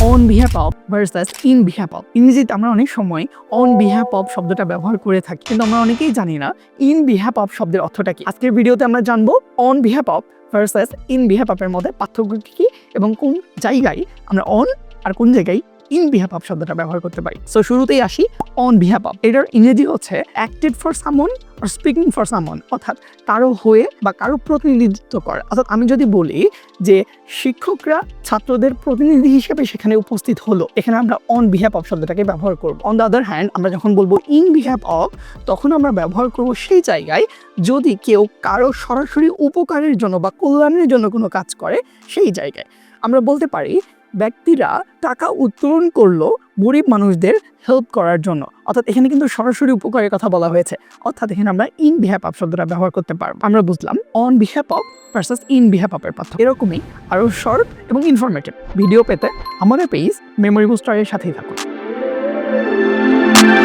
On behalf of versus in behalf of. ইংরেজিতে আমরা অনেক সময় অন বিহাফ অফ শব্দটা ব্যবহার করে থাকি, কিন্তু আমরা অনেকেই জানি না ইন বিহাফ অফ শব্দের অর্থটা কি। আজকের ভিডিওতে আমরা জানবো on behalf of versus in behalf অফের মধ্যে পার্থক্য কি এবং কোন জায়গায় আমরা অন আর কোন জায়গায় ইন বিহাফ অফ শব্দটা ব্যবহার করতে পারি। সো শুরুতেই আসি অন বিহাফ অফ। এটার ইংরেজি হচ্ছে অ্যাক্টেড ফর সামন আর স্পিকিং ফর সামন, অর্থাৎ কারো হয়ে বা কারো প্রতিনিধিত্ব করা। অর্থাৎ আমি যদি বলি যে শিক্ষকরা ছাত্রদের প্রতিনিধি হিসেবে সেখানে উপস্থিত হলো, এখানে আমরা অন বিহাফ অফ শব্দটাকে ব্যবহার করব। অন দ্য আদার হ্যান্ড আমরা যখন বলবো ইন বিহাফ অফ, তখন আমরা ব্যবহার করব সেই জায়গায় যদি কেউ কারো সরাসরি উপকারের জন্য বা কল্যাণের জন্য কোনো কাজ করে, সেই জায়গায় আমরা বলতে পারি ব্যক্তিরা টাকা উত্তোলন করলো গরিব মানুষদের হেল্প করার জন্য। অর্থাৎ এখানে কিন্তু সরাসরি উপকারের কথা বলা হয়েছে, অর্থাৎ এখানে আমরা ইন বিহাফ অফ শব্দটা ব্যবহার করতে পারবো। আমরা বুঝলাম on behalf of versus in behalf অফের পার্থক্য। এরকমই আরও শর্ট এবং ইনফরমেটিভ ভিডিও পেতে আমাদের পেজ মেমোরি বুস্টারের সাথেই থাকুন।